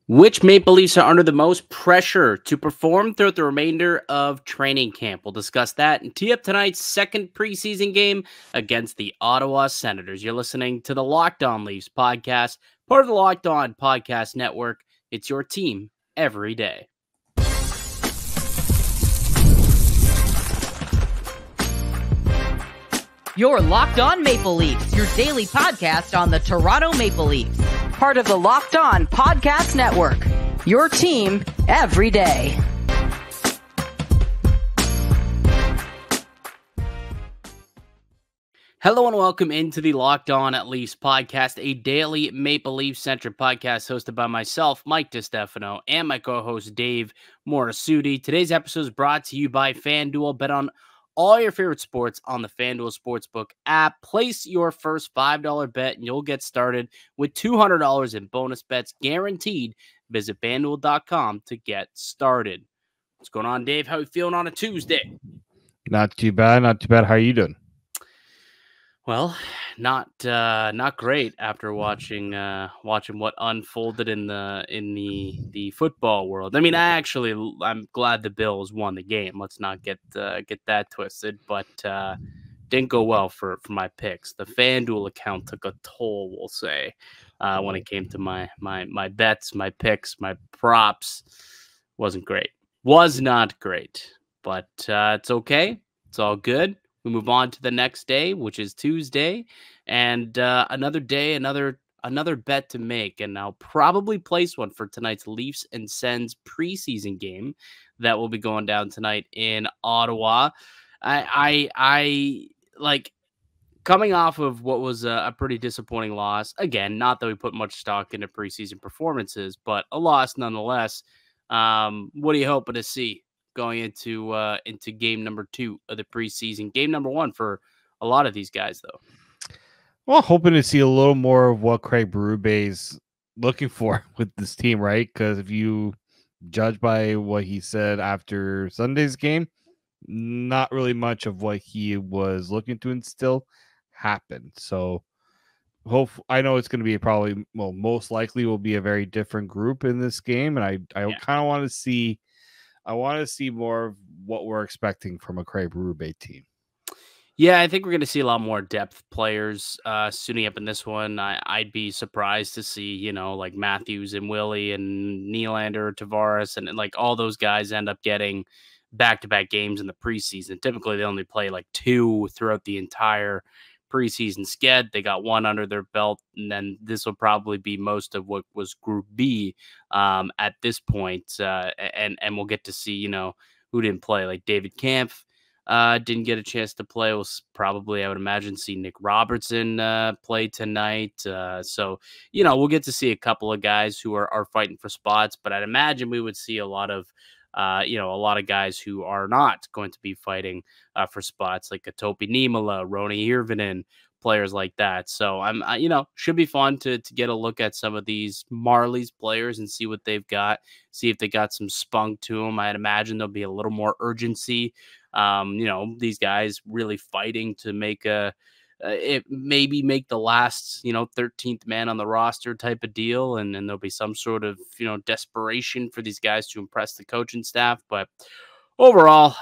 Which Maple Leafs are under the most pressure to perform throughout the remainder of training camp? We'll discuss that and tee up tonight's second preseason game against the Ottawa Senators. You're listening to the Locked On Leafs podcast, part of the Locked On Podcast Network. It's your team every day. You're Locked On Maple Leafs, your daily podcast on the Toronto Maple Leafs. Part of the Locked On Podcast Network. Your team every day. Hello and welcome into the Locked On Leafs podcast, a daily Maple Leaf-centric podcast hosted by myself, Mike DiStefano, and my co-host Dave Morassutti. Today's episode is brought to you by FanDuel. Bet on all your favorite sports on the FanDuel Sportsbook app. Place your first $5 bet and you'll get started with $200 in bonus bets guaranteed. Visit FanDuel.com to get started. What's going on, Dave? How are you feeling on a Tuesday? Not too bad. Not too bad. How are you doing? Well, not great after watching what unfolded in the football world. I mean, I'm glad the Bills won the game. Let's not get that twisted, but didn't go well for my picks. The FanDuel account took a toll, we'll say, when it came to my bets, my picks, my props. Wasn't great. Was not great, but it's okay. It's all good. We move on to the next day, which is Tuesday, and another day, another bet to make, and I'll probably place one for tonight's Leafs and Sens preseason game that will be going down tonight in Ottawa. I like coming off of what was a pretty disappointing loss. Again, not that we put much stock into preseason performances, but a loss nonetheless. What are you hoping to see going into game number 2 of the preseason? Game number 1 for a lot of these guys, though. Well, hoping to see a little more of what Craig Berube's looking for with this team, right? Because if you judge by what he said after Sunday's game, not really much of what he was looking to instill happened. So I know it's going to be most likely will be a very different group in this game, and I kind of want to see. I want to see more of what we're expecting from a Craig Berube team. Yeah, I think we're going to see a lot more depth players suiting up in this one. I'd be surprised to see, like Matthews and Willie and Nylander, Tavares, and like all those guys end up getting back-to-back games in the preseason. Typically, they only play like 2 throughout the entire preseason sched. They got 1 under their belt, and then this will probably be most of what was Group B at this point. And we'll get to see, who didn't play. Like David Kampf didn't get a chance to play. We'll probably, I would imagine, see Nick Robertson play tonight. So, we'll get to see a couple of guys who are fighting for spots, but I'd imagine we would see a lot of guys who are not going to be fighting for spots, like a Topi Niemela, Roni Hirvonen, players like that. So should be fun to get a look at some of these Marlies players and see what they've got, see if they got some spunk to them. I'd imagine there'll be a little more urgency. These guys really fighting to make make the last, 13th man on the roster type of deal. And there'll be some sort of, desperation for these guys to impress the coaching staff. But overall,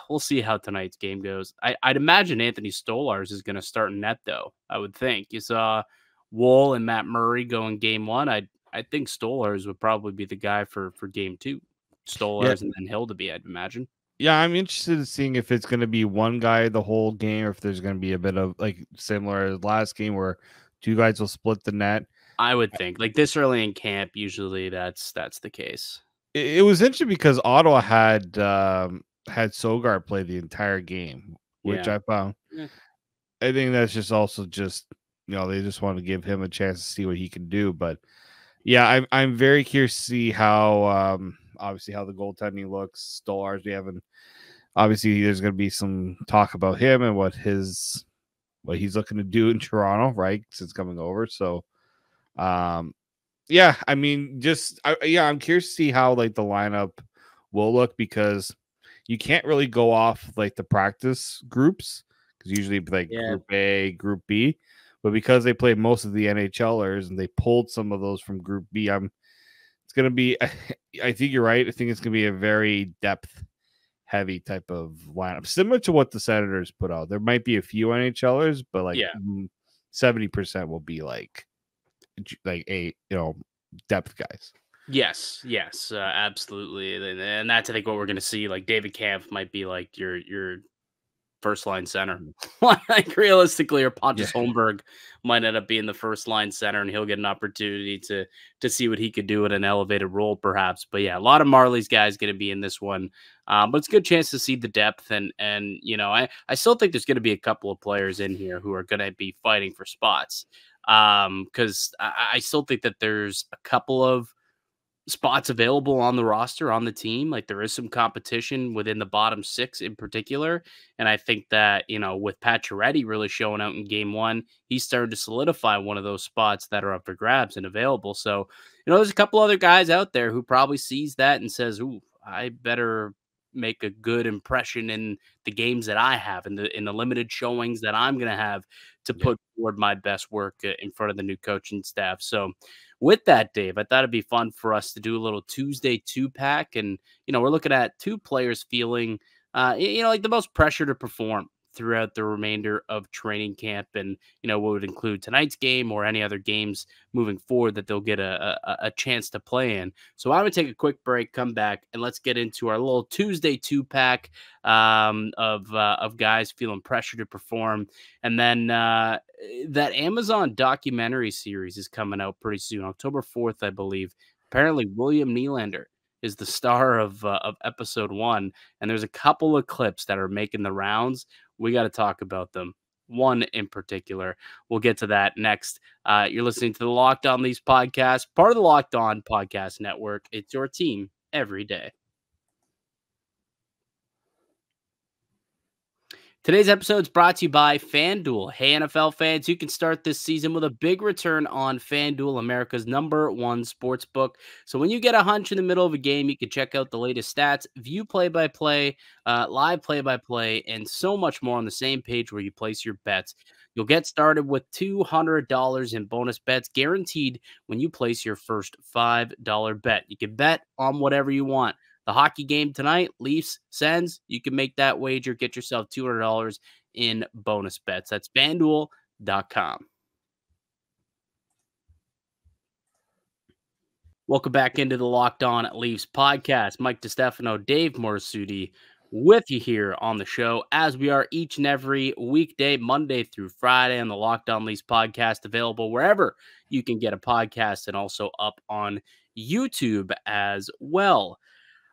we'll see how tonight's game goes. I'd imagine Anthony Stolarz is going to start in net, though. I would think. You saw Wool and Matt Murray go in game 1. I think Stolarz would probably be the guy for game 2. Stolarz and then Hildeby, I'd imagine. Yeah, I'm interested in seeing if it's going to be one guy the whole game, or if there's going to be a bit of like similar as last game where 2 guys will split the net. I would think like this early in camp, usually that's the case. It was interesting because Ottawa had Sogar play the entire game, which I found. Yeah. I think that's just also just they just want to give him a chance to see what he can do. But yeah, I'm very curious to see how obviously how the goaltending looks. Stolarz, obviously there's going to be some talk about him and what he's looking to do in Toronto, right? Since coming over. So, yeah, I mean, I'm curious to see how like the lineup will look, because you can't really go off like the practice groups, because usually like Group A, Group B, but because they played most of the NHLers and they pulled some of those from Group B, it's going to be, I think you're right. I think it's going to be a very depth heavy type of lineup, similar to what the Senators put out. There might be a few NHLers, but like Yeah. 70% will be like depth guys. Yes, absolutely, and that's I think what we're gonna see. Like David Kampf might be like your first line center, like realistically, or Pontus Holmberg might end up being the first line center, and he'll get an opportunity to see what he could do in an elevated role, perhaps. But yeah, a lot of Marley's guys going to be in this one, but it's a good chance to see the depth, and I still think there's going to be a couple of players in here who are going to be fighting for spots, because I still think that there's a couple of spots available on the roster, on the team. Like there is some competition within the bottom six in particular. And I think that, with Pacioretty really showing out in game one, he's starting to solidify one of those spots that are up for grabs and available. So, there's a couple other guys out there who probably sees that and says, ooh, I better make a good impression in the games that I have, in the limited showings that I'm going to have to put forward my best work in front of the new coaching staff. So with that, Dave, I thought it'd be fun for us to do a little Tuesday 2-pack. And, we're looking at two players feeling, like the most pressure to perform throughout the remainder of training camp. And, what would include tonight's game or any other games moving forward that they'll get a chance to play in. So I'm going to take a quick break, come back, and let's get into our little Tuesday 2-pack of guys feeling pressure to perform. And then that Amazon documentary series is coming out pretty soon, October 4th, I believe. Apparently, William Nylander is the star of episode 1, and there's a couple of clips that are making the rounds. We got to talk about them. One in particular. We'll get to that next. You're listening to the Locked On Leafs podcast, part of the Locked On Podcast Network. It's your team every day. Today's episode is brought to you by FanDuel. Hey, NFL fans, you can start this season with a big return on FanDuel, America's #1 sports book. So when you get a hunch in the middle of a game, you can check out the latest stats, view play-by-play, live play-by-play, and so much more on the same page where you place your bets. You'll get started with $200 in bonus bets guaranteed when you place your first $5 bet. You can bet on whatever you want. The hockey game tonight, Leafs, Sens, you can make that wager. Get yourself $200 in bonus bets. That's FanDuel.com. Welcome back into the Locked On Leafs podcast. Mike DiStefano, Dave Morisuti with you here on the show, as we are each and every weekday, Monday through Friday, on the Locked On Leafs podcast, available wherever you can get a podcast and also up on YouTube as well.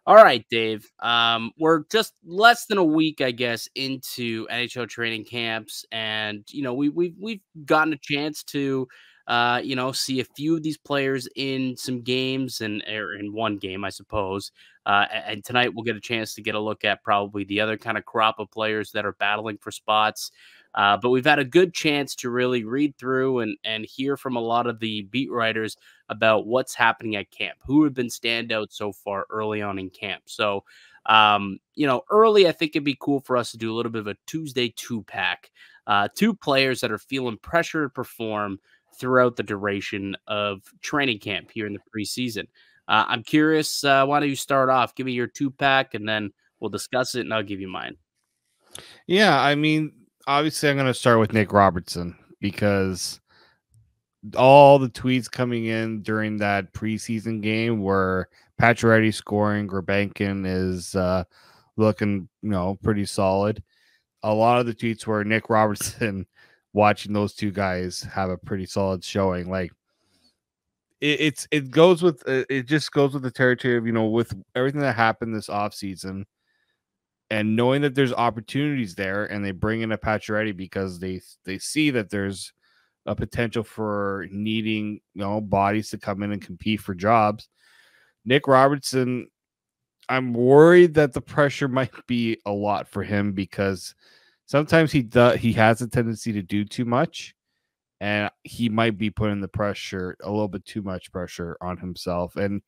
All right, Dave. We're just less than a week, I guess, into NHL training camps, and we've gotten a chance to see a few of these players in some games or in one game, I suppose. And tonight we'll get a chance to get a look at probably the other kind of crop of players that are battling for spots. But we've had a good chance to really read through and hear from a lot of the beat writers about what's happening at camp, who have been standouts so far early on in camp. So, early, I think it'd be cool for us to do a little bit of a Tuesday 2-pack. Two players that are feeling pressure to perform throughout the duration of training camp here in the preseason. I'm curious, why don't you start off? Give me your 2-pack, and then we'll discuss it, and I'll give you mine. Yeah, I mean, obviously I'm going to start with Nick Robertson, because all the tweets coming in during that preseason game where Pacioretty scoring, Gurbankin is looking, pretty solid. A lot of the tweets were Nick Robertson watching those two guys have a pretty solid showing. Like it just goes with the territory of, with everything that happened this offseason, and knowing that there's opportunities there, and they bring in a Pacioretty because they see that there's a potential for needing, bodies to come in and compete for jobs. Nick Robertson, I'm worried that the pressure might be a lot for him, because sometimes he has a tendency to do too much, and he might be putting the pressure, a little bit too much pressure, on himself. And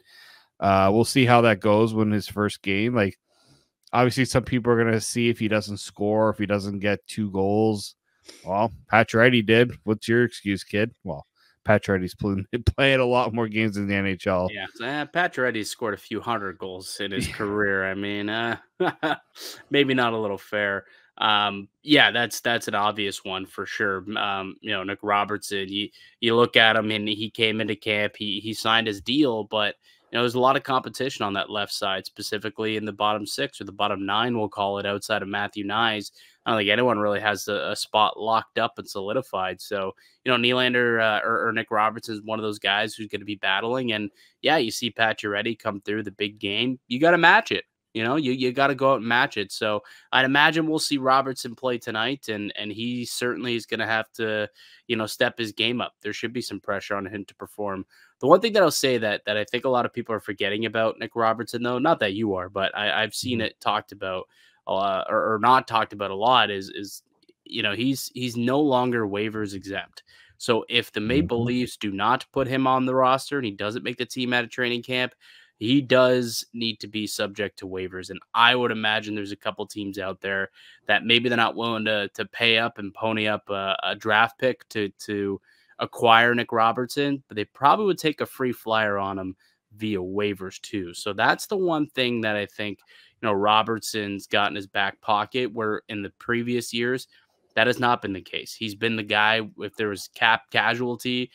we'll see how that goes when his first game. Like, obviously, some people are going to see if he doesn't score, if he doesn't get 2 goals. Well, Pacioretty did. What's your excuse, kid? Well, Pacioretty's playing a lot more games in the NHL. Yeah, so, Pacioretty scored a few hundred goals in his career. I mean, maybe not a little fair. Yeah, that's an obvious one for sure. Nick Robertson. You look at him, and he came into camp. He signed his deal, but there's a lot of competition on that left side, specifically in the bottom six or the bottom nine, we'll call it, outside of Matthew Nyes. I don't think anyone really has a spot locked up and solidified. So, Nylander or Nick Robertson is one of those guys who's going to be battling. And yeah, you see Pacioretty come through the big game. You got to match it. You got to go out and match it. So I'd imagine we'll see Robertson play tonight, and he certainly is going to have to, step his game up. There should be some pressure on him to perform. The one thing that I'll say that I think a lot of people are forgetting about Nick Robertson, though, not that you are, but I've seen it talked about or not talked about a lot is he's no longer waivers exempt. So if the Maple Leafs do not put him on the roster and he doesn't make the team at a training camp, he does need to be subject to waivers. And I would imagine there's a couple teams out there that maybe they're not willing to pay up and pony up a draft pick to acquire Nick Robertson, but they probably would take a free flyer on him via waivers too. So that's the one thing that I think, Robertson's got in his back pocket, where in the previous years, that has not been the case. He's been the guy, if there was cap casualty,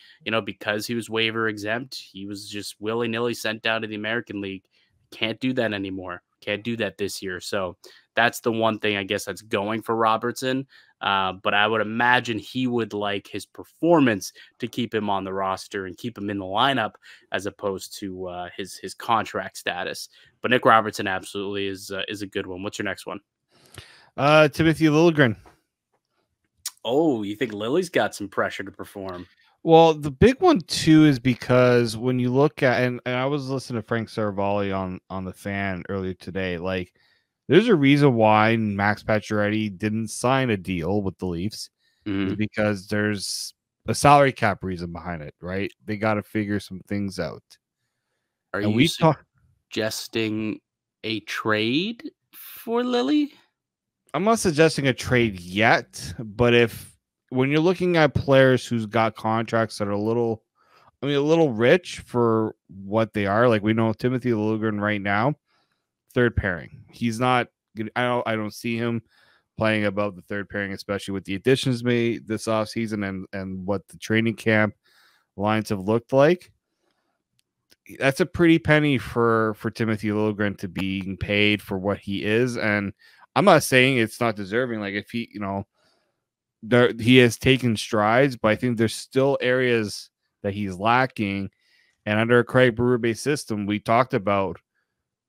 because he was waiver exempt, he was just willy-nilly sent down to the American League. Can't do that anymore. Can't do that this year. So that's the one thing I guess that's going for Robertson. But I would imagine he would like his performance to keep him on the roster and keep him in the lineup as opposed to his contract status. But Nick Robertson absolutely is a good one. What's your next one? Timothy Liljegren. Oh, you think Lily's got some pressure to perform? Well, the big one too is because when you look at, and I was listening to Frank Saravalli on the Fan earlier today, like there's a reason why Max Pacioretty didn't sign a deal with the Leafs, is because there's a salary cap reason behind it, right? They got to figure some things out. Are you suggesting a trade for Lily? I'm not suggesting a trade yet, but when you're looking at players who's got contracts that are a little rich for what they are, like we know Timothy Liljegren right now, third pairing. He's not. I don't see him playing above the third pairing, especially with the additions made this offseason and what the training camp lines have looked like. That's a pretty penny for Timothy Liljegren to be paid for what he is, and I'm not saying it's not deserving. Like if he, he has taken strides, but I think there's still areas that he's lacking. And under a Craig Berube system, we talked about,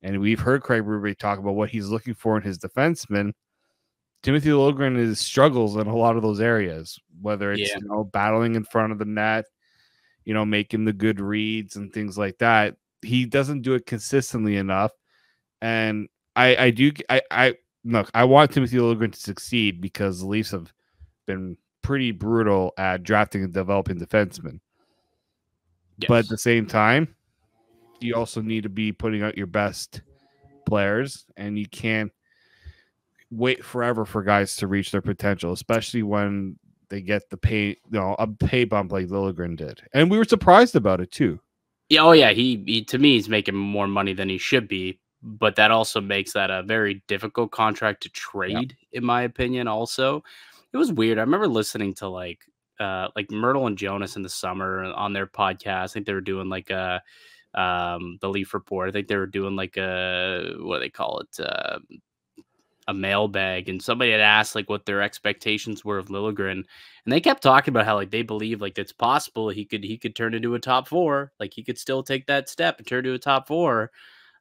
and we've heard Craig Berube talk about what he's looking for in his defenseman. Timothy Liljegren struggles in a lot of those areas, whether it's battling in front of the net, making the good reads and things like that. He doesn't do it consistently enough, and Look, I want Timothy Liljegren to succeed because the Leafs have been pretty brutal at drafting and developing defensemen. Yes. But at the same time, you also need to be putting out your best players, and you can't wait forever for guys to reach their potential, especially when they get the pay, a pay bump like Liljegren did. And we were surprised about it too. Yeah, oh yeah, he to me he's making more money than he should be. But that also makes that a very difficult contract to trade, in my opinion. Also, it was weird. I remember listening to like Myrtle and Jonas in the summer on their podcast. I think they were doing like the Leaf Report. I think they were doing like what do they call it? A mailbag, and somebody had asked like what their expectations were of Liljegren, and they kept talking about how like they believe like it's possible he could turn into a top four, like he could still take that step and turn to a top four.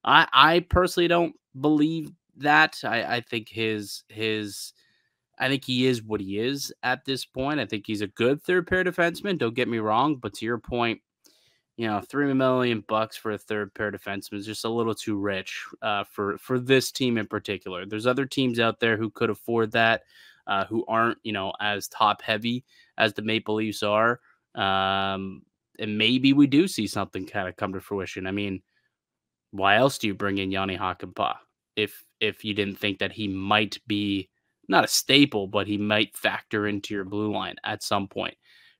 I personally don't believe that. I think I think he is what he is at this point. I think he's a good third pair defenseman. Don't get me wrong, but to your point, $3 million for a third pair defenseman is just a little too rich for this team in particular. There's other teams out there who could afford that, who aren't as top heavy as the Maple Leafs are, and maybe we do see something kind of come to fruition. I mean, why else do you bring in Yanni Hakanpää if you didn't think that he might be not a staple, but he might factor into your blue line at some point?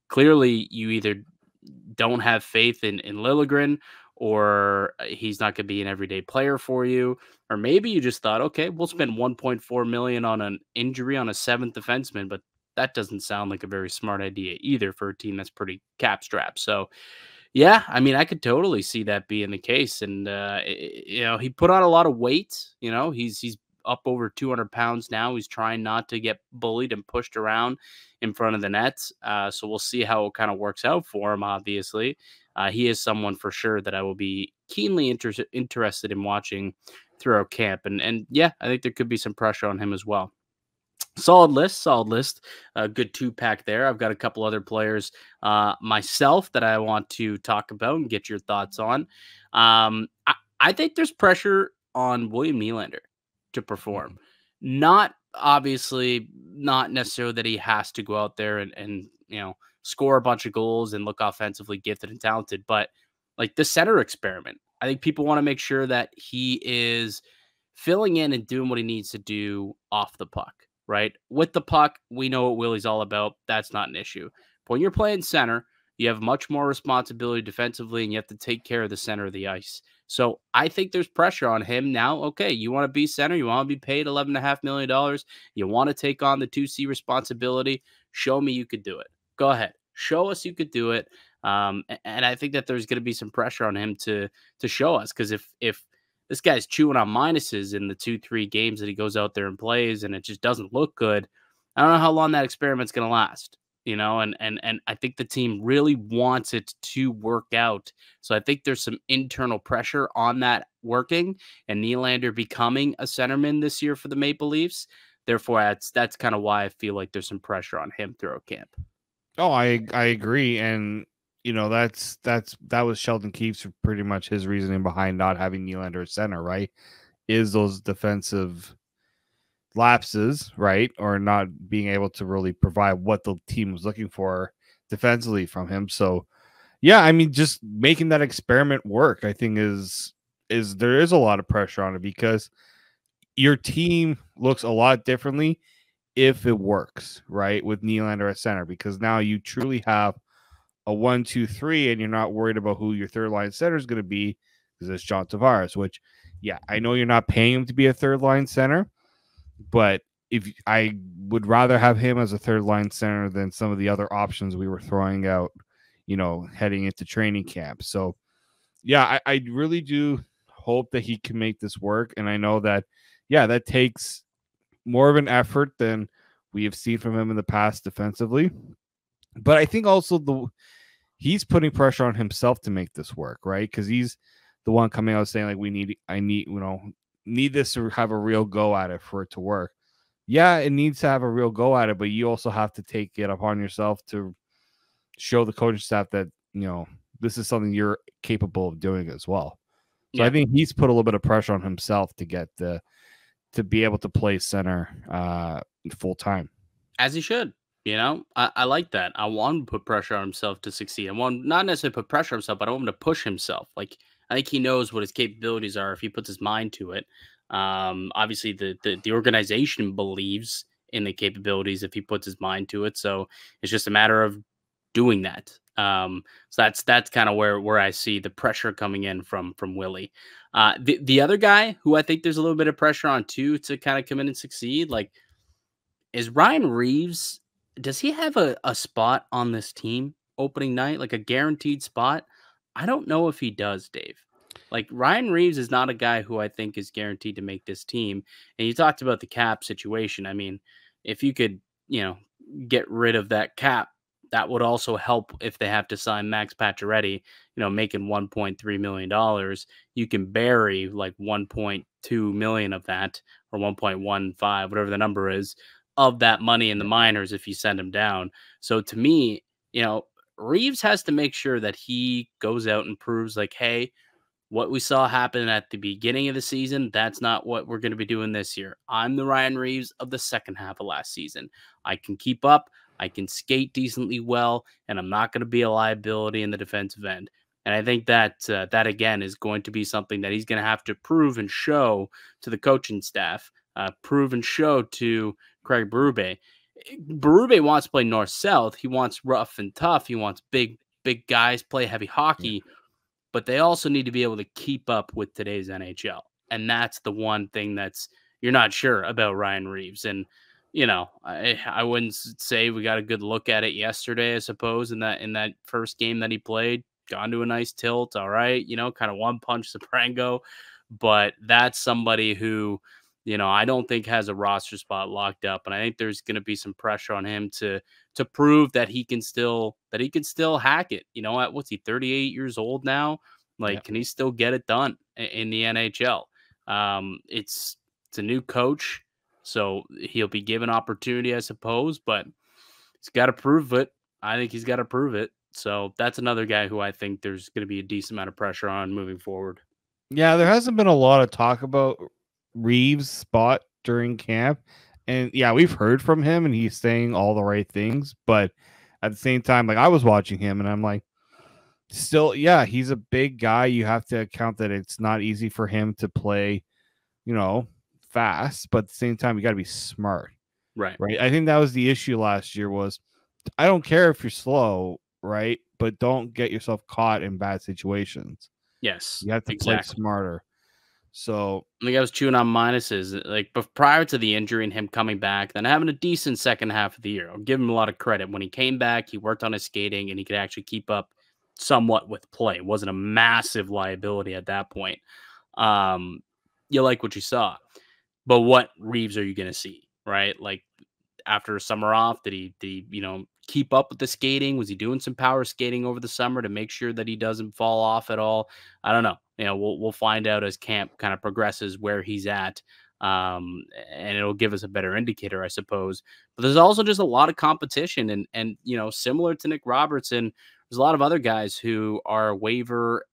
Clearly, you either don't have faith in Liljegren, or he's not going to be an everyday player for you, or maybe you just thought, okay, we'll spend 1.4 million on an injury on a seventh defenseman, but that doesn't sound like a very smart idea either for a team that's pretty cap strapped. So yeah, I mean, I could totally see that being the case. And he put on a lot of weight. He's up over 200 pounds now. He's trying not to get bullied and pushed around in front of the nets. So we'll see how it kind of works out for him. Obviously, he is someone for sure that I will be keenly interested in watching throughout camp. And yeah, I think there could be some pressure on him as well. Solid list. A good 2-pack there. I've got a couple other players myself that I want to talk about and get your thoughts on. I think there's pressure on William Nylander to perform. Not obviously, not necessarily that he has to go out there and score a bunch of goals and look offensively gifted and talented, but like the center experiment. I think people want to make sure that he is filling in and doing what he needs to do off the puck. Right? With the puck, we know what Willie's all about. That's not an issue. But when you're playing center, you have much more responsibility defensively, and you have to take care of the center of the ice. So I think there's pressure on him now. Okay, you want to be center, you want to be paid $11.5 million, you want to take on the 2C responsibility. Show me you could do it. Go ahead. Show us you could do it. And I think that there's going to be some pressure on him to show us, because if this guy's chewing on minuses in the 2-3 games that he goes out there and plays, and it just doesn't look good, I don't know how long that experiment's going to last, and I think the team really wants it to work out. So I think there's some internal pressure on that working, and Nylander becoming a centerman this year for the Maple Leafs. Therefore, that's kind of why I feel like there's some pressure on him throughout camp. Oh, I agree. And that was Sheldon Keefe's pretty much his reasoning behind not having Nylander at center, right? Is those defensive lapses, right? Or not being able to really provide what the team was looking for defensively from him. So yeah, I mean, just making that experiment work, I think is there is a lot of pressure on it, because your team looks a lot differently if it works, right? With Nylander at center, because now you truly have a 1-2-3, and you're not worried about who your third line center is going to be, because it's John Tavares, which, yeah, I know you're not paying him to be a third line center, but if I would rather have him as a third line center than some of the other options we were throwing out, heading into training camp. So yeah, I really do hope that he can make this work. And I know that, yeah, that takes more of an effort than we have seen from him in the past defensively. But I think also he's putting pressure on himself to make this work, right? Because he's the one coming out saying, like, I need this to have a real go at it for it to work. Yeah, it needs to have a real go at it, but you also have to take it upon yourself to show the coaching staff that, this is something you're capable of doing as well. So yeah. I think he's put a little bit of pressure on himself to get to be able to play center full time. As he should. I like that. I want him to put pressure on himself to succeed. I want not necessarily put pressure on himself, but I want him to push himself. Like, I think he knows what his capabilities are if he puts his mind to it. Obviously, the organization believes in the capabilities if he puts his mind to it. So it's just a matter of doing that. So that's kind of where I see the pressure coming in from Willie. The other guy who I think there's a little bit of pressure on too to kind of come in and succeed, like, is Ryan Reeves. Does he have a spot on this team opening night, like a guaranteed spot? I don't know if he does, Dave. Like, Ryan Reeves is not a guy who I think is guaranteed to make this team. And you talked about the cap situation. I mean, if you could, get rid of that cap, that would also help if they have to sign Max Pacioretty, making $1.3 million. You can bury like 1.2 million of that, or 1.15, whatever the number is, of that money in the minors if you send him down. So to me, Reeves has to make sure that he goes out and proves, like, hey, what we saw happen at the beginning of the season, that's not what we're going to be doing this year. I'm the Ryan Reeves of the second half of last season. I can keep up, I can skate decently well, and I'm not going to be a liability in the defensive end. And I think that that, again, is going to be something that he's going to have to prove and show to the coaching staff, prove and show to Craig Berube. Berube wants to play north-south. He wants rough and tough. He wants big big guys play heavy hockey, but they also need to be able to keep up with today's NHL. And that's the one thing that's you're not sure about Ryan Reeves. And, I wouldn't say we got a good look at it yesterday, I suppose, in that first game that he played. Gone to a nice tilt, all right, kind of one punch Zaprango. But that's somebody who, I don't think has a roster spot locked up. And I think there's gonna be some pressure on him to prove that he can still hack it. At what's he, 38 years old now? Yeah. Like, can he still get it done in the NHL? It's a new coach, so he'll be given opportunity, I suppose, but he's got to prove it. I think he's got to prove it. So that's another guy who I think there's going to be a decent amount of pressure on moving forward. Yeah, there hasn't been a lot of talk about Reeves' spot during camp. And yeah, we've heard from him and he's saying all the right things. But at the same time, like I was watching him and I'm like, still, yeah, he's a big guy. You have to account that it's not easy for him to play, fast. But at the same time, you got to be smart. Right. Right. I think that was the issue last year was I don't care if you're slow, right? But don't get yourself caught in bad situations. Yes. You have to play smarter. So I think I was chewing on minuses, like, but prior to the injury and him coming back, then having a decent second half of the year. I'll give him a lot of credit. When he came back, he worked on his skating and he could actually keep up somewhat with play. It wasn't a massive liability at that point. You like what you saw, but what Reeves are you going to see, right? Like, after a summer off, did he keep up with the skating? Was he doing some power skating over the summer to make sure that he doesn't fall off at all? I don't know. We'll find out as camp kind of progresses where he's at. And it'll give us a better indicator, I suppose. But there's also just a lot of competition and similar to Nick Robertson, there's a lot of other guys who are waiver,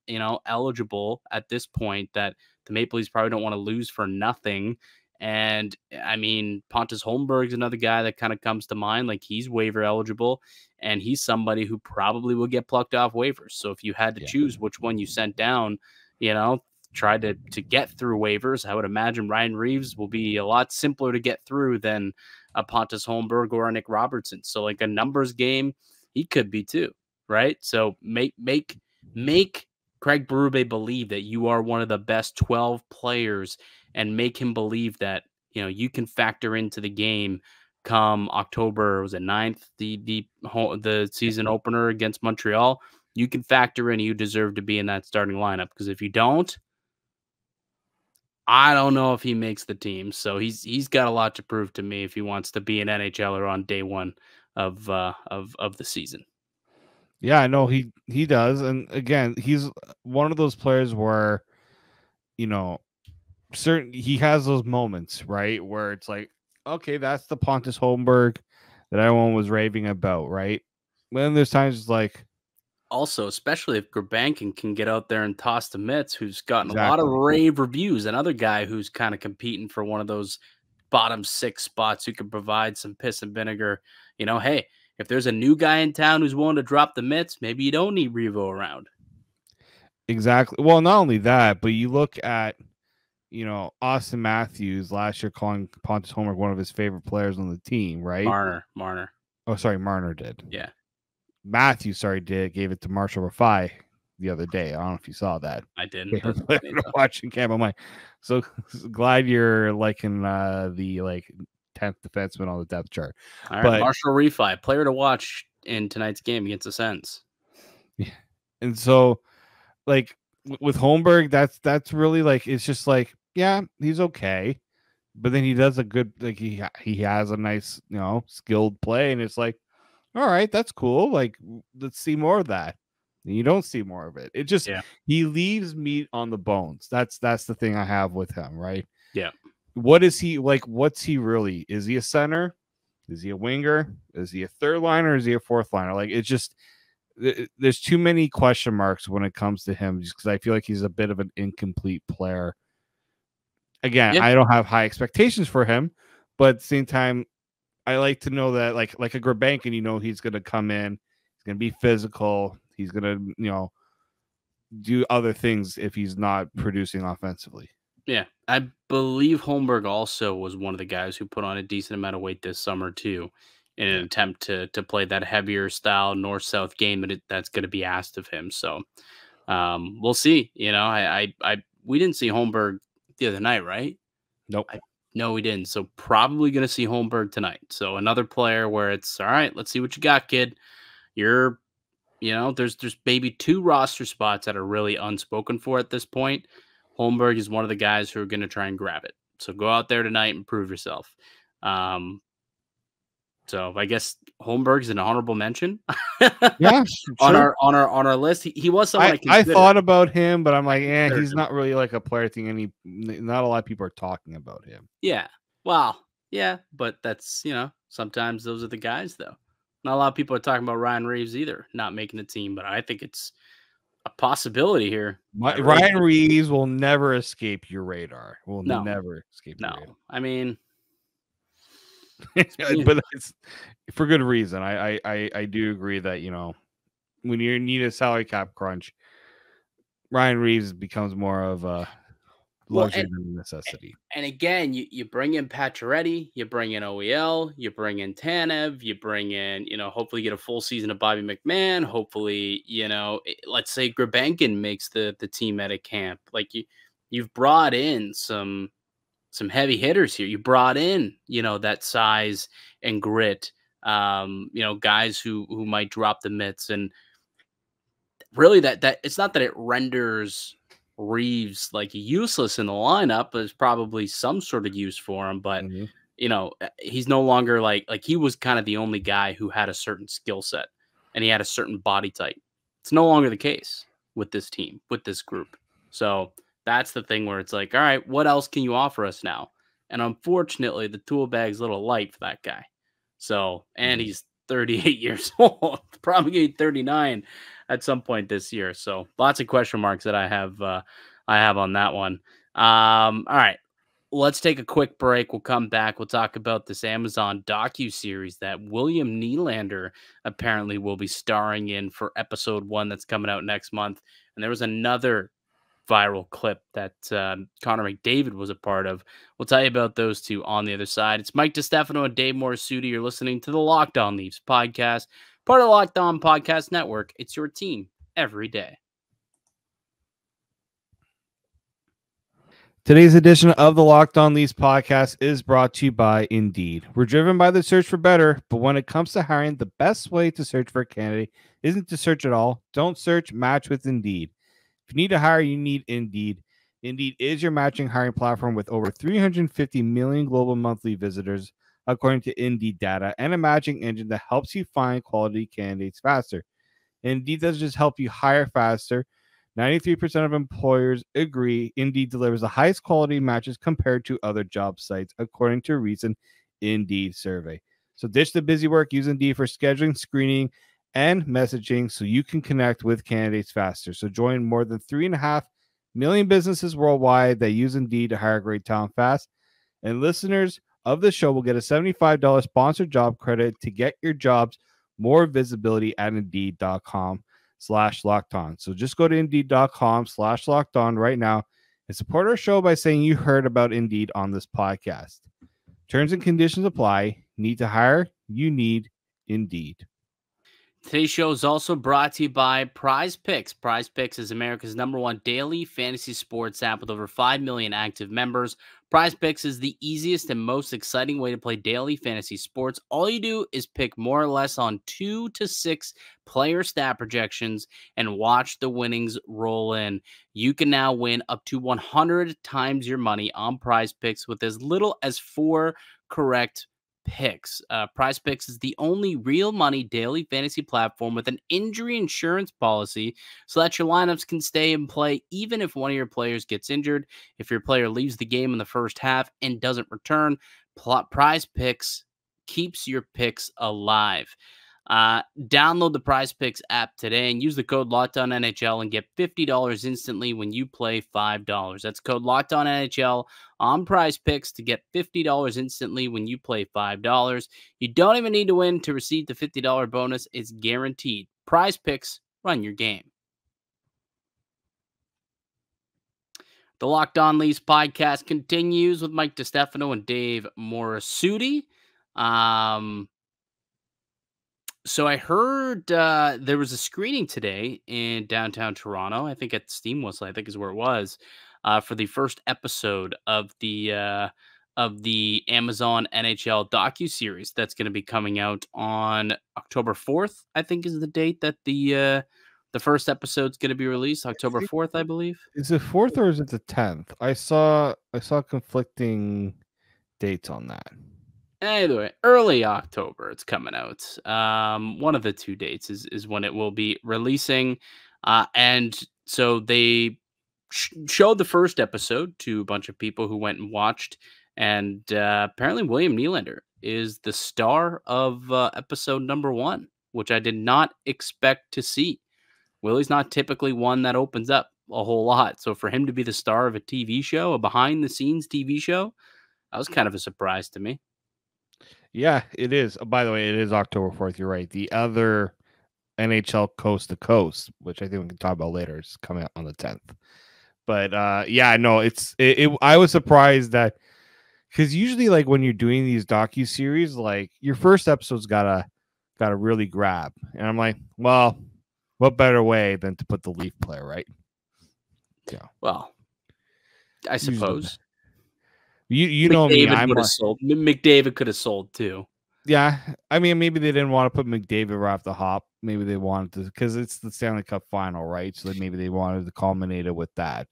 eligible at this point that the Maple Leafs probably don't want to lose for nothing. And I mean, Pontus Holmberg's another guy that kind of comes to mind. Like, he's waiver eligible and he's somebody who probably will get plucked off waivers. So if you had to choose which one you sent down, try to get through waivers, I would imagine Ryan Reeves will be a lot simpler to get through than a Pontus Holmberg or a Nick Robertson. So like a numbers game, he could be too, right? So make Craig Berube believe that you are one of the best 12 players and make him believe that, you can factor into the game come October, was it 9th, the season opener against Montreal. You can factor in, you deserve to be in that starting lineup, because if you don't, I don't know if he makes the team. So he's got a lot to prove to me if he wants to be an NHLer on day one of the season. Yeah, I know he does. And again, he's one of those players where, he has those moments, right? Where it's like, okay, that's the Pontus Holmberg that everyone was raving about, right? Then there's times it's like, also, especially if Gurbankin can get out there and toss the mitts, who's gotten a lot of rave reviews, another guy who's kind of competing for one of those bottom 6 spots who can provide some piss and vinegar. Hey, if there's a new guy in town who's willing to drop the mitts, maybe you don't need Revo around. Exactly. Well, not only that, but you look at, Austin Matthews last year calling Pontus Holmberg one of his favorite players on the team, right? Marner. Oh, sorry, Marner did. Yeah. Matthews, gave it to Marshall Rafai the other day. I don't know if you saw that. I didn't. Watching camp, I'm like, so glad you're liking the 10th defenseman on the depth chart. All right, Marshall Rafai, player to watch in tonight's game against the Sens. Yeah, and so with Holmberg, that's really it's just yeah, he's okay, but then he does a good he has a nice skilled play, and it's like, all right, that's cool. Let's see more of that. And you don't see more of it. It just he leaves meat on the bones. That's the thing I have with him, right? Yeah. What is he like? What's he really? Is he a center? Is he a winger? Is he a third liner? Or is he a fourth liner? It's just there's too many question marks when it comes to him, just because I feel like he's a bit of an incomplete player. Again, I don't have high expectations for him, but at the same time, I like to know that like a Gurbankin, he's going to come in, he's going to be physical, he's going to, do other things if he's not producing offensively. Yeah, I believe Holmberg also was one of the guys who put on a decent amount of weight this summer too. in an attempt to play that heavier style north-south game that's going to be asked of him. So we'll see. You know, we didn't see Holmberg the other night, right? Nope. No, we didn't. So probably going to see Holmberg tonight. So another player where it's all right. Let's see what you got, kid. You're, you know, there's maybe 2 roster spots that are really unspoken for at this point. Holmberg is one of the guys who are going to try and grab it. So go out there tonight and prove yourself. So I guess Holmberg's an honorable mention. Yeah, on sure. our list. He was someone I thought about him, but I'm like, he's not really like a player thing. Not a lot of people are talking about him. Yeah. Well, yeah, but that's, you know, sometimes those are the guys though. Not a lot of people are talking about Ryan Reeves either, not making the team, but I think it's a possibility here. Ryan Reeves will never escape your radar. Never escape your radar. I mean, but it's for good reason. I do agree that, you know, when you need a salary cap crunch, Ryan Reeves becomes more of a luxury than a necessity. And again, you bring in Pacioretty, you bring in OEL, you bring in Tanev, you bring in, you know, hopefully get a full season of Bobby McMahon. Hopefully, you know, let's say Grabankin makes the team at a camp. Like you've brought in some heavy hitters here. You brought in, you know, that size and grit, you know, guys who might drop the mitts. And really that it's not that it renders Reeves like useless in the lineup. There's probably some sort of use for him, but you know, he's no longer like he was kind of the only guy who had a certain skill set and he had a certain body type. It's no longer the case with this team, with this group. So that's the thing where it's like, all right, what else can you offer us now? And unfortunately, the tool bag's a little light for that guy. So, and he's 38 years old, probably getting 39 at some point this year. So lots of question marks that I have on that one. All right, let's take a quick break. We'll come back. We'll talk about this Amazon docuseries that William Nylander apparently will be starring in for episode 1 that's coming out next month. And there was another viral clip that Connor McDavid was a part of. We'll tell you about those two on the other side. It's Mike DiStefano and Dave Morisuti. You're listening to the Locked On Leafs podcast, part of the Locked On Podcast Network. It's your team every day. Today's edition of the Locked On Leafs podcast is brought to you by Indeed. We're driven by the search for better, but when it comes to hiring, the best way to search for a candidate isn't to search at all. Don't search, match with Indeed. If you need to hire, you need Indeed. Indeed is your matching hiring platform with over 350 million global monthly visitors, according to Indeed data, and a matching engine that helps you find quality candidates faster. Indeed doesn't just help you hire faster. 93% of employers agree Indeed delivers the highest quality matches compared to other job sites, according to a recent Indeed survey. So ditch the busy work. Use Indeed for scheduling, screening, and messaging so you can connect with candidates faster. So join more than 3.5 million businesses worldwide that use Indeed to hire great talent fast. And listeners of the show will get a $75 sponsored job credit to get your jobs more visibility at Indeed.com/lockedon. So just go to Indeed.com/lockedon right now and support our show by saying you heard about Indeed on this podcast. Terms and conditions apply. Need to hire? You need Indeed. Today's show is also brought to you by PrizePicks. PrizePicks is America's #1 daily fantasy sports app with over 5 million active members. PrizePicks is the easiest and most exciting way to play daily fantasy sports. All you do is pick more or less on 2 to 6 player stat projections and watch the winnings roll in. You can now win up to 100 times your money on PrizePicks with as little as 4 correct picks. PrizePicks is the only real money daily fantasy platform with an injury insurance policy so that your lineups can stay in play even if one of your players gets injured. If your player leaves the game in the first half and doesn't return, PrizePicks keeps your picks alive. Download the PrizePicks app today and use the code LOCKEDONNHL and get $50 instantly when you play $5. That's code LOCKEDONNHL on PrizePicks to get $50 instantly when you play $5. You don't even need to win to receive the $50 bonus. It's guaranteed. PrizePicks, run your game. The Locked On Leafs podcast continues with Mike DiStefano and Dave Morisuti. So I heard there was a screening today in downtown Toronto. I think at Steam Whistle, I think is where it was, for the first episode of the Amazon NHL docuseries that's going to be coming out on October 4th. I think is the date that the first episode's going to be released. October 4th, I believe. Is it 4th or is it the 10th? I saw conflicting dates on that. Either way, early October, it's coming out. One of the two dates is when it will be releasing, and so they showed the first episode to a bunch of people who went and watched, and apparently William Nylander is the star of episode number one, which I did not expect to see. Willie's not typically one that opens up a whole lot, so for him to be the star of a TV show, a behind the scenes TV show, that was kind of a surprise to me. Yeah, it is. By the way, it is October 4th. You're right. The other NHL Coast to Coast, which I think we can talk about later, is coming out on the 10th. But yeah, no, I was surprised that because usually like when you're doing these docu-series, like your first episode's gotta really grab. And I'm like, well, what better way than to put the Leaf player, right? Yeah. Well, I suppose. You know me. McDavid could have sold too. Yeah, I mean, maybe they didn't want to put McDavid right off the hop. Maybe they wanted to because it's the Stanley Cup final, right? So maybe they wanted to culminate it with that.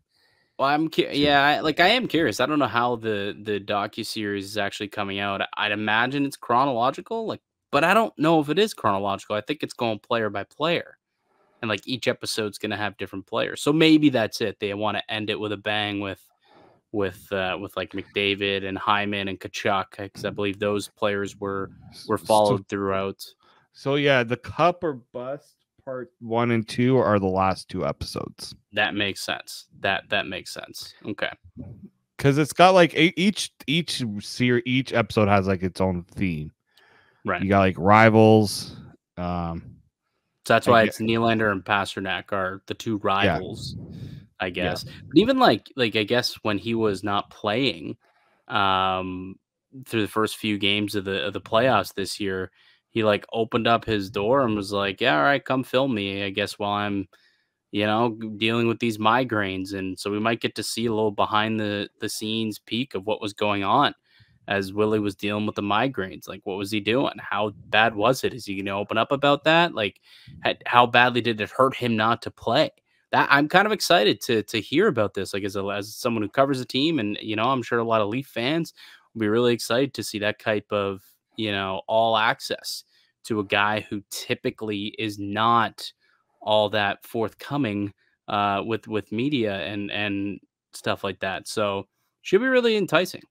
Well, I am curious. I don't know how the docuseries is actually coming out. I'd imagine it's chronological, but I don't know if it is chronological. I think it's going player by player, and like each episode's going to have different players. So maybe that's it. They want to end it with a bang with like McDavid and Hyman and Kachuk, because I believe those players were followed throughout. So yeah, the Cup or Bust part 1 and 2 are the last two episodes. That makes sense. That makes sense. Okay. Because it's got like each episode has like its own theme. Right. You got like rivals. So that's why it's Nylander and Pasternak are the two rivals. Yeah. I guess, but even like I guess when he was not playing, through the first few games of the playoffs this year, he like opened up his door and was like, "Yeah, all right, come film me." I guess while I'm, dealing with these migraines, and so we might get to see a little behind the scenes peek of what was going on as Willie was dealing with the migraines. Like, what was he doing? How bad was it? Is he going to open up about that? Like, how badly did it hurt him not to play? That I'm kind of excited to hear about this. Like as someone who covers a team, and I'm sure a lot of Leaf fans will be really excited to see that type of all access to a guy who typically is not all that forthcoming with media and stuff like that. So should be really enticing.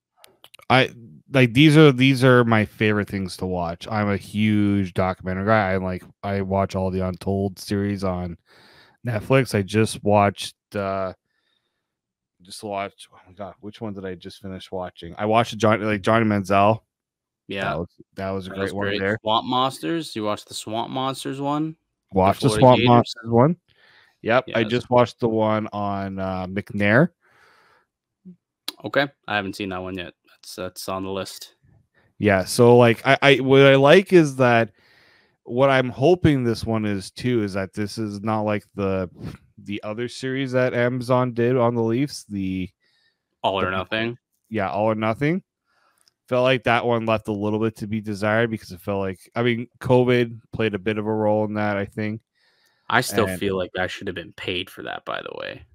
I like these are my favorite things to watch. I'm a huge documentary guy. I watch all the Untold series on Netflix. I just watched oh my god, which one did I just finish watching? I watched Johnny Manziel. Yeah, that was a great one there. Swamp Monsters. You watched the Swamp Monsters one? Watched the Swamp Monsters one. Yep, yeah, I just watched the one on McNair. Okay, I haven't seen that one yet. That's on the list. Yeah, so like I what I like is that what I'm hoping this one is too is that this is not like the other series that Amazon did on the Leafs, the All or Nothing. Yeah, All or Nothing. Felt like that one left a little bit to be desired because it felt like, I mean, COVID played a bit of a role in that, I think. I still feel like I should have been paid for that, by the way.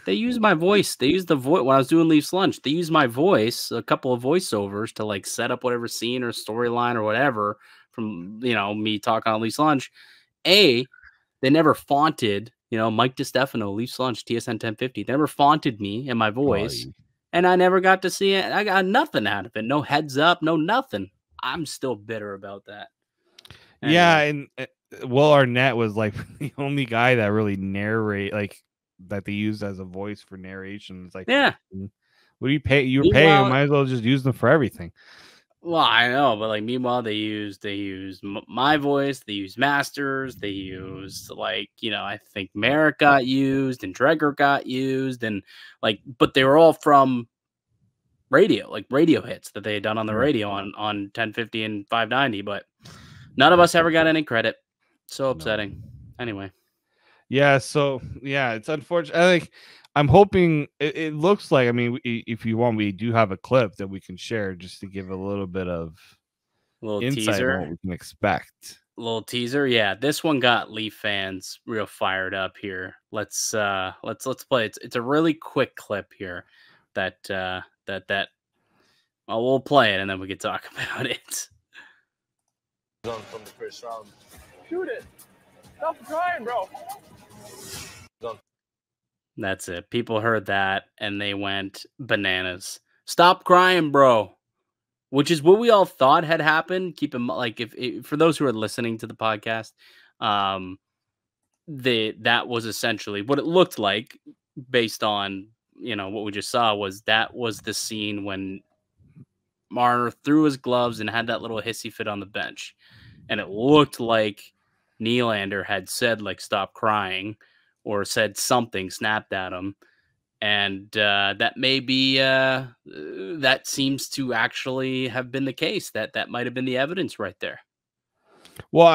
They used my voice. They used the voice when I was doing Leafs Lunch. They used my voice, a couple of voiceovers to like set up whatever scene or storyline or whatever from, me talking on Leafs Lunch. They never fonted, Mike DiStefano, Leafs Lunch, TSN 1050. They never fonted me and my voice. And I never got to see it. I got nothing out of it. No heads up, no nothing. I'm still bitter about that. Anyway. Yeah, and Will Arnett was like the only guy that really that they used as a voice for narration. It's like, yeah, what do you pay? You're paying. Might as well just use them for everything. Well, I know, but like meanwhile, they used my voice. They used Masters. They used I think Merrick got used and Dreger got used, and but they were all from radio, like radio hits that they had done on the radio on 1050 and 590. But None of us ever got any credit. So upsetting. Anyway. Yeah, so yeah, it's unfortunate. I'm hoping it looks like. I mean, if you want, we do have a clip that we can share just to give a little bit of Little insight on teaser. what we can expect. Little teaser. Yeah, this one got Leaf fans real fired up here. Let's play it. It's a really quick clip here that well, we'll play it and then we can talk about it. From the first round. Shoot it. Stop crying, bro. That's it. People heard that and they went bananas. Stop crying, bro. Which is what we all thought had happened. Keep in mind, like if for those who are listening to the podcast, that was essentially what it looked like based on what we just saw. That was the scene when Marner threw his gloves and had that little hissy fit on the bench, and it looked like Nylander had said like "stop crying" or said something, snapped at him. And that may be that seems to actually have been the case. That might have been the evidence right there. Well,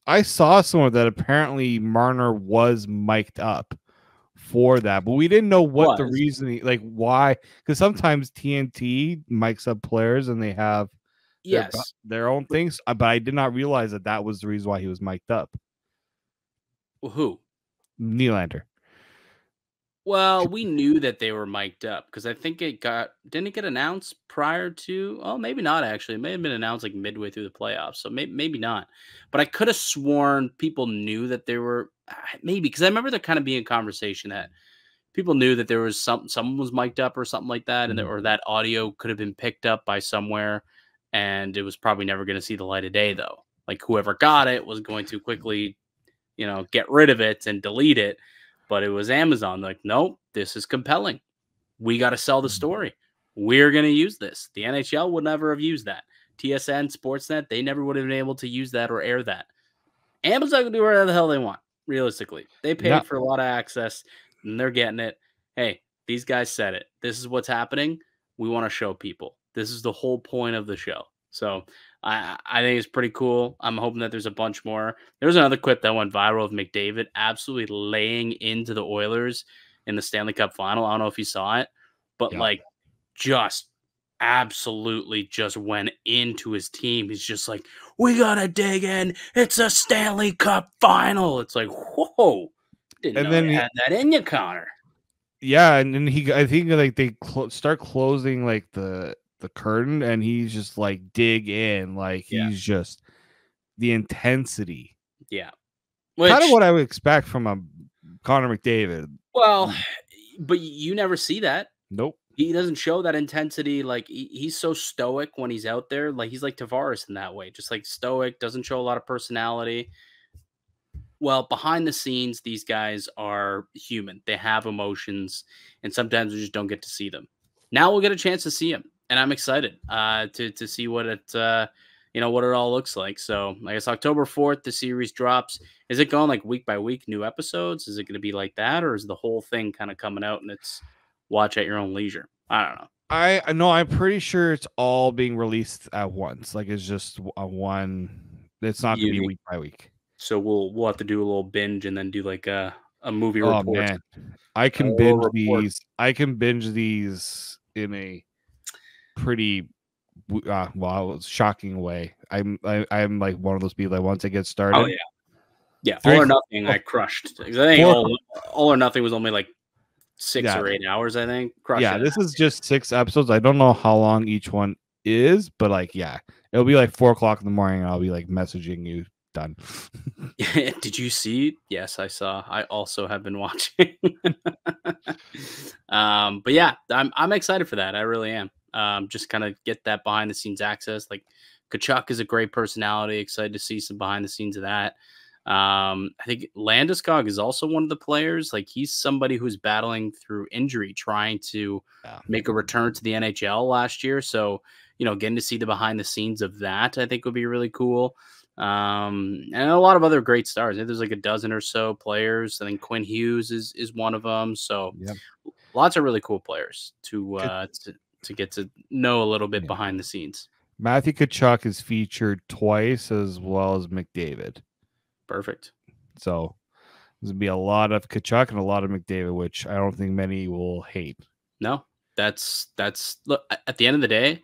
I saw somewhere that apparently Marner was mic'd up for that, but we didn't know what the reason, like why, because sometimes TNT mics up players and they have their own things, but I did not realize that was the reason why he was mic'd up. Well, who? Nylander. Well, we knew that they were mic'd up because I think didn't it get announced prior to? Oh, maybe not actually. It may have been announced like midway through the playoffs, so maybe not. But I could have sworn people knew that they were maybe because I remember there kind of being a conversation that people knew that there was someone was mic'd up or something like that, and or that audio could have been picked up by somewhere, and it was probably never going to see the light of day though. Like whoever got it was going to quickly, get rid of it and delete it. But it was Amazon. Like, nope, this is compelling. We got to sell the story. We're going to use this. The NHL would never have used that. TSN, Sportsnet, they never would have been able to use that or air that. Amazon can do whatever the hell they want, realistically. They paid for a lot of access, and they're getting it. Hey, these guys said it. This is what's happening. We want to show people. This is the whole point of the show. So I think it's pretty cool. I'm hoping that there's a bunch more. There was another clip that went viral of McDavid absolutely laying into the Oilers in the Stanley Cup final. I don't know if you saw it, but just absolutely just went into his team. He's just like, we got to dig in. It's a Stanley Cup final. It's like, whoa. Didn't know you had that in you, Connor. Yeah, and then I think like they start closing like the curtain, and he's just like dig in, like he's just the intensity. Yeah, kind of what I would expect from a Connor McDavid. Well, but you never see that. Nope, he doesn't show that intensity. Like he's so stoic when he's out there. Like he's like Tavares in that way, just like stoic, doesn't show a lot of personality. Well, behind the scenes, these guys are human. They have emotions, and sometimes we just don't get to see them. Now we'll get a chance to see them, and I'm excited to see what it what it all looks like. So I guess October 4th, the series drops. Is it going like week by week, new episodes? Is it going to be like that, or is the whole thing kind of coming out and it's watch at your own leisure? I don't know. I know. I'm pretty sure it's all being released at once. Like it's just a one. It's not going to be week by week. So we'll have to do a little binge and then do like a movie report. Oh man, I can binge these. I can binge these in a pretty shocking way. I'm like one of those people that once I get started. Oh yeah. All or Nothing. I crushed. I think all or Nothing was only like 6 or 8 hours. I think. This is just 6 episodes. I don't know how long each one is, but like it'll be like 4 o'clock in the morning, and I'll be like messaging you. Done. Did you see? Yes, I saw. I also have been watching. But yeah, I'm excited for that. I really am. Just kind of get that behind the scenes access. Like Kachuk is a great personality. Excited to see some behind the scenes of that. I think Landeskog is also one of the players. Like he's somebody who's battling through injury, trying to make a return to the NHL last year. So getting to see the behind the scenes of that, I think would be really cool. And a lot of other great stars. There's like a dozen or so players. I think Quinn Hughes is one of them. So lots of really cool players to get to know a little bit behind the snes. Matthew Tkachuk is featured twice as well as McDavid. Perfect. So there's going to be a lot of Tkachuk and a lot of McDavid, which I don't think many will hate. No, that's look, at the end of the day,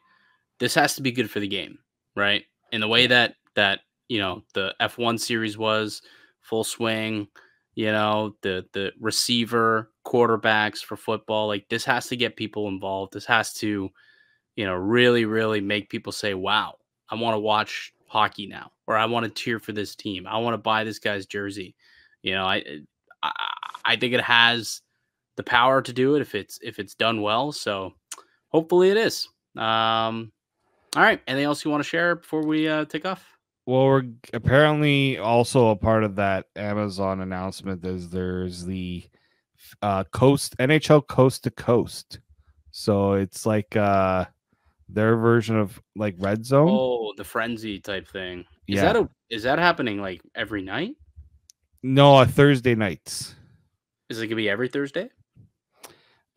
this has to be good for the game, right? In the way that the F1 series was full swing, the receiver, quarterbacks for football, like this has to get people involved. This has to, really, really make people say, wow, I want to watch hockey now, or I want to cheer for this team. I want to buy this guy's jersey. I I think it has the power to do it if it's done well. So hopefully it is. All right. Anything else you want to share before we take off? Well, we're apparently also a part of that Amazon announcement. There's the NHL Coast to Coast. So it's like their version of like Red Zone. Oh, the frenzy type thing. Yeah. Is that happening like every night? No, Thursday nights. Is it gonna be every Thursday?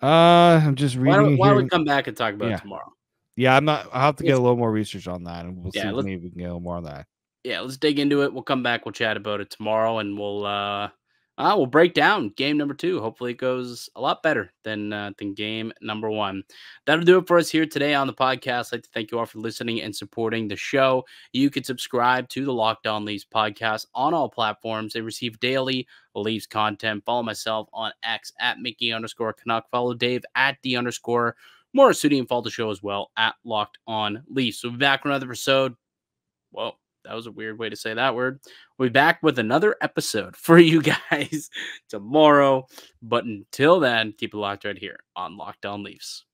I'm just reading. Why don't we come back and talk about it tomorrow? Yeah, I'll have to get a little more research on that, and we'll see if maybe we can get a little more on that. Yeah, let's dig into it. We'll come back. We'll chat about it tomorrow, and we'll break down game number 2. Hopefully, it goes a lot better than game number 1. That'll do it for us here today on the podcast. I'd like to thank you all for listening and supporting the show. You can subscribe to the Locked On Leafs podcast on all platforms and receive daily Leafs content. Follow myself on X at Mickey_Canuck. Follow Dave at _Morisuti, and follow the show as well at Locked On Leafs. We'll be back with another episode. Whoa. That was a weird way to say that word. We'll be back with another episode for you guys tomorrow. But until then, keep it locked right here on Locked On Leafs.